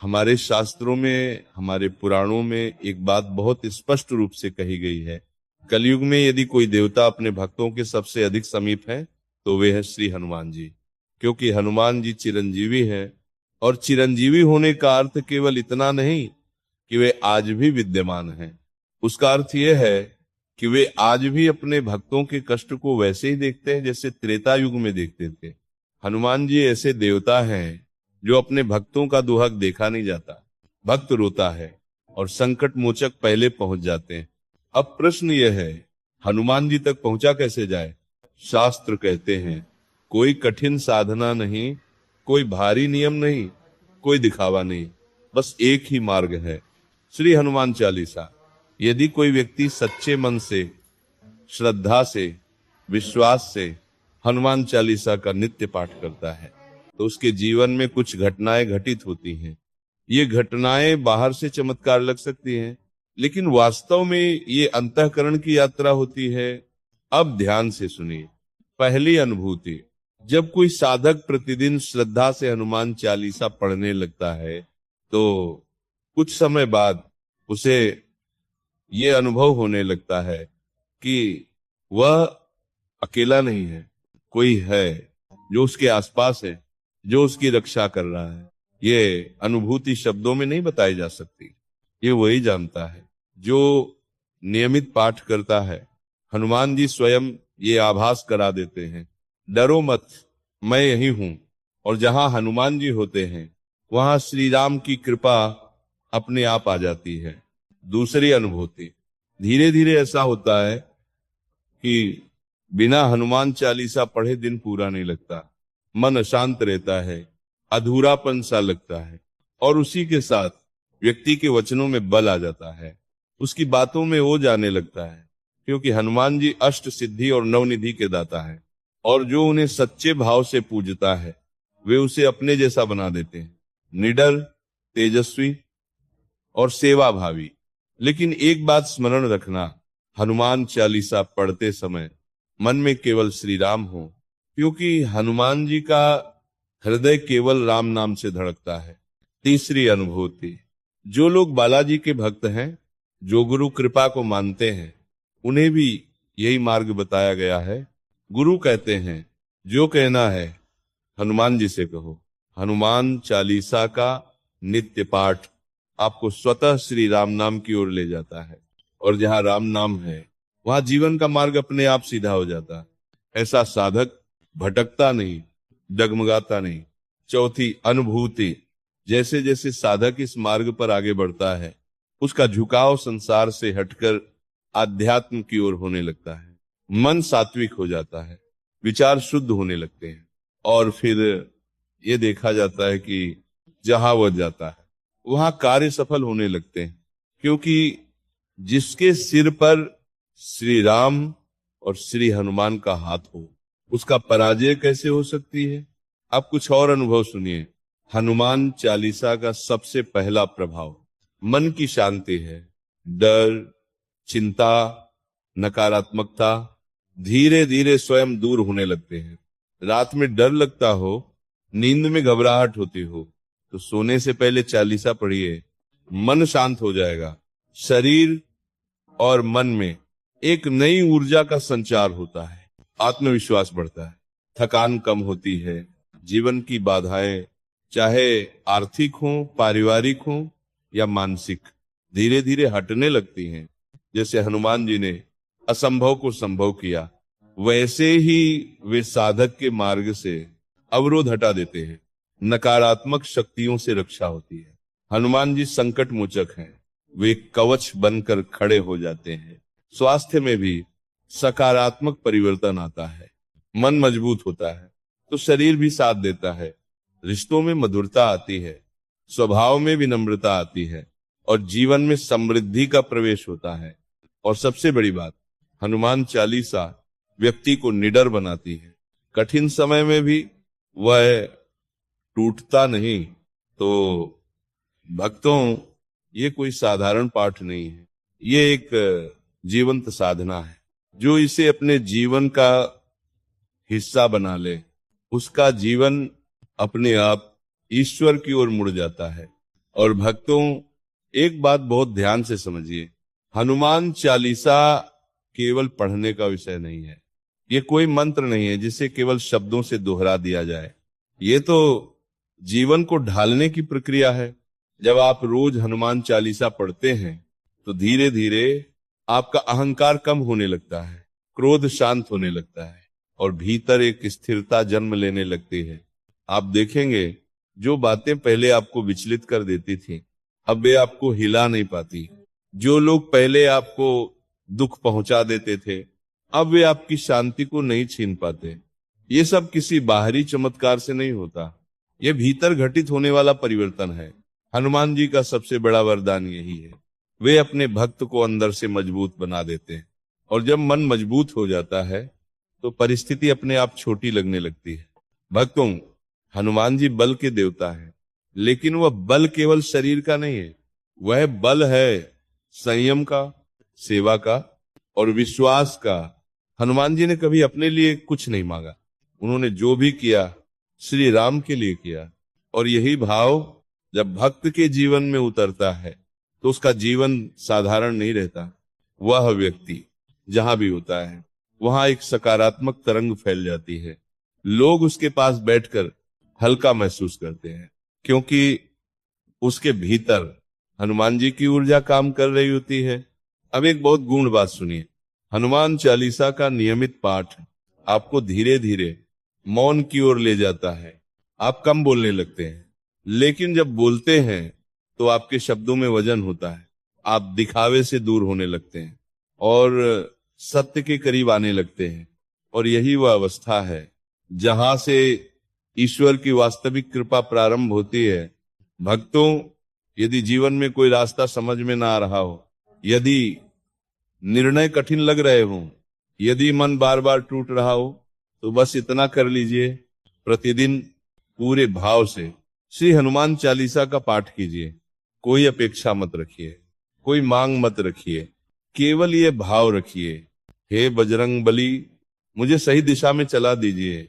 हमारे शास्त्रों में, हमारे पुराणों में एक बात बहुत स्पष्ट रूप से कही गई है। कलयुग में यदि कोई देवता अपने भक्तों के सबसे अधिक समीप है तो वे है श्री हनुमान जी। क्योंकि हनुमान जी चिरंजीवी हैं, और चिरंजीवी होने का अर्थ केवल इतना नहीं कि वे आज भी विद्यमान हैं। उसका अर्थ यह है कि वे आज भी अपने भक्तों के कष्ट को वैसे ही देखते हैं जैसे त्रेता युग में देखते थे। हनुमान जी ऐसे देवता हैं जो अपने भक्तों का दुहक देखा नहीं जाता। भक्त रोता है और संकट मोचक पहले पहुंच जाते हैं। अब प्रश्न यह है, हनुमान जी तक पहुंचा कैसे जाए? शास्त्र कहते हैं कोई कठिन साधना नहीं, कोई भारी नियम नहीं, कोई दिखावा नहीं, बस एक ही मार्ग है, श्री हनुमान चालीसा। यदि कोई व्यक्ति सच्चे मन से, श्रद्धा से, विश्वास से हनुमान चालीसा का नित्य पाठ करता है तो उसके जीवन में कुछ घटनाएं घटित होती हैं। ये घटनाएं बाहर से चमत्कार लग सकती हैं, लेकिन वास्तव में ये अंतःकरण की यात्रा होती है। अब ध्यान से सुनिए। पहली अनुभूति, जब कोई साधक प्रतिदिन श्रद्धा से हनुमान चालीसा पढ़ने लगता है तो कुछ समय बाद उसे ये अनुभव होने लगता है कि वह अकेला नहीं है, कोई है जो उसके आसपास है, जो उसकी रक्षा कर रहा है। ये अनुभूति शब्दों में नहीं बताई जा सकती, ये वही जानता है जो नियमित पाठ करता है। हनुमान जी स्वयं ये आभास करा देते हैं, डरो मत, मैं यही हूं। और जहां हनुमान जी होते हैं वहां श्री राम की कृपा अपने आप आ जाती है। दूसरी अनुभूति, धीरे धीरे ऐसा होता है कि बिना हनुमान चालीसा पढ़े दिन पूरा नहीं लगता, मन अशांत रहता है, अधूरापन सा लगता है, और उसी के साथ व्यक्ति के वचनों में बल आ जाता है, उसकी बातों में ओज आने लगता है। क्योंकि हनुमान जी अष्ट सिद्धि और नवनिधि के दाता है, और जो उन्हें सच्चे भाव से पूजता है वे उसे अपने जैसा बना देते हैं, निडर, तेजस्वी और सेवा भावी। लेकिन एक बात स्मरण रखना, हनुमान चालीसा पढ़ते समय मन में केवल श्री राम हो, क्योंकि हनुमान जी का हृदय केवल राम नाम से धड़कता है। तीसरी अनुभूति, जो लोग बालाजी के भक्त हैं, जो गुरु कृपा को मानते हैं, उन्हें भी यही मार्ग बताया गया है। गुरु कहते हैं जो कहना है हनुमान जी से कहो। हनुमान चालीसा का नित्य पाठ आपको स्वतः श्री राम नाम की ओर ले जाता है, और जहां राम नाम है वहां जीवन का मार्ग अपने आप सीधा हो जाता है। ऐसा साधक भटकता नहीं, डगमगाता नहीं। चौथी अनुभूति, जैसे जैसे साधक इस मार्ग पर आगे बढ़ता है उसका झुकाव संसार से हटकर आध्यात्म की ओर होने लगता है। मन सात्विक हो जाता है, विचार शुद्ध होने लगते हैं, और फिर ये देखा जाता है कि जहां वह जाता है वहां कार्य सफल होने लगते हैं। क्योंकि जिसके सिर पर श्री राम और श्री हनुमान का हाथ हो उसका पराजय कैसे हो सकती है? अब कुछ और अनुभव सुनिए। हनुमान चालीसा का सबसे पहला प्रभाव मन की शांति है। डर, चिंता, नकारात्मकता धीरे धीरे स्वयं दूर होने लगते हैं। रात में डर लगता हो, नींद में घबराहट होती हो, तो सोने से पहले चालीसा पढ़िए, मन शांत हो जाएगा। शरीर और मन में एक नई ऊर्जा का संचार होता है, आत्मविश्वास बढ़ता है, थकान कम होती है, जीवन की बाधाएं चाहे आर्थिक हो, पारिवारिक हो या मानसिक, धीरे धीरे हटने लगती हैं। जैसे हनुमान जी ने असंभव को संभव किया, वैसे ही वे साधक के मार्ग से अवरोध हटा देते हैं। नकारात्मक शक्तियों से रक्षा होती है। हनुमान जी संकट मोचक हैं, वे कवच बनकर खड़े हो जाते हैं। स्वास्थ्य में भी सकारात्मक परिवर्तन आता है, मन मजबूत होता है तो शरीर भी साथ देता है, रिश्तों में मधुरता आती है, स्वभाव में विनम्रता आती है, और जीवन में समृद्धि का प्रवेश होता है। और सबसे बड़ी बात, हनुमान चालीसा व्यक्ति को निडर बनाती है। कठिन समय में भी वह टूटता नहीं। तो भक्तों, ये कोई साधारण पाठ नहीं है, ये एक जीवंत साधना है। जो इसे अपने जीवन का हिस्सा बना ले उसका जीवन अपने आप ईश्वर की ओर मुड़ जाता है, और भक्तों, एक बात बहुत ध्यान से समझिए, हनुमान चालीसा केवल पढ़ने का विषय नहीं है। ये कोई मंत्र नहीं है जिसे केवल शब्दों से दोहरा दिया जाए। ये तो जीवन को ढालने की प्रक्रिया है। जब आप रोज हनुमान चालीसा पढ़ते हैं तो धीरे धीरे आपका अहंकार कम होने लगता है, क्रोध शांत होने लगता है और भीतर एक स्थिरता जन्म लेने लगती है। आप देखेंगे जो बातें पहले आपको विचलित कर देती थी, अब वे आपको हिला नहीं पाती। जो लोग पहले आपको दुख पहुंचा देते थे, अब वे आपकी शांति को नहीं छीन पाते। ये सब किसी बाहरी चमत्कार से नहीं होता, ये भीतर घटित होने वाला परिवर्तन है। हनुमान जी का सबसे बड़ा वरदान यही है। वे अपने भक्त को अंदर से मजबूत बना देते हैं, और जब मन मजबूत हो जाता है तो परिस्थिति अपने आप छोटी लगने लगती है। भक्तों, हनुमान जी बल के देवता है, लेकिन वह बल केवल शरीर का नहीं है, वह बल है संयम का, सेवा का और विश्वास का। हनुमान जी ने कभी अपने लिए कुछ नहीं मांगा, उन्होंने जो भी किया श्री राम के लिए किया। और यही भाव जब भक्त के जीवन में उतरता है तो उसका जीवन साधारण नहीं रहता। वह व्यक्ति जहां भी होता है वहां एक सकारात्मक तरंग फैल जाती है। लोग उसके पास बैठकर हल्का महसूस करते हैं, क्योंकि उसके भीतर हनुमान जी की ऊर्जा काम कर रही होती है। अब एक बहुत गूढ़ बात सुनिए, हनुमान चालीसा का नियमित पाठ आपको धीरे धीरे मौन की ओर ले जाता है। आप कम बोलने लगते हैं, लेकिन जब बोलते हैं तो आपके शब्दों में वजन होता है। आप दिखावे से दूर होने लगते हैं और सत्य के करीब आने लगते हैं। और यही वह अवस्था है जहां से ईश्वर की वास्तविक कृपा प्रारंभ होती है। भक्तों, यदि जीवन में कोई रास्ता समझ में ना आ रहा हो, यदि निर्णय कठिन लग रहे हो, यदि मन बार बार टूट रहा हो, तो बस इतना कर लीजिए, प्रतिदिन पूरे भाव से श्री हनुमान चालीसा का पाठ कीजिए। कोई अपेक्षा मत रखिए, कोई मांग मत रखिए, केवल ये भाव रखिए, हे बजरंग बली, मुझे सही दिशा में चला दीजिए।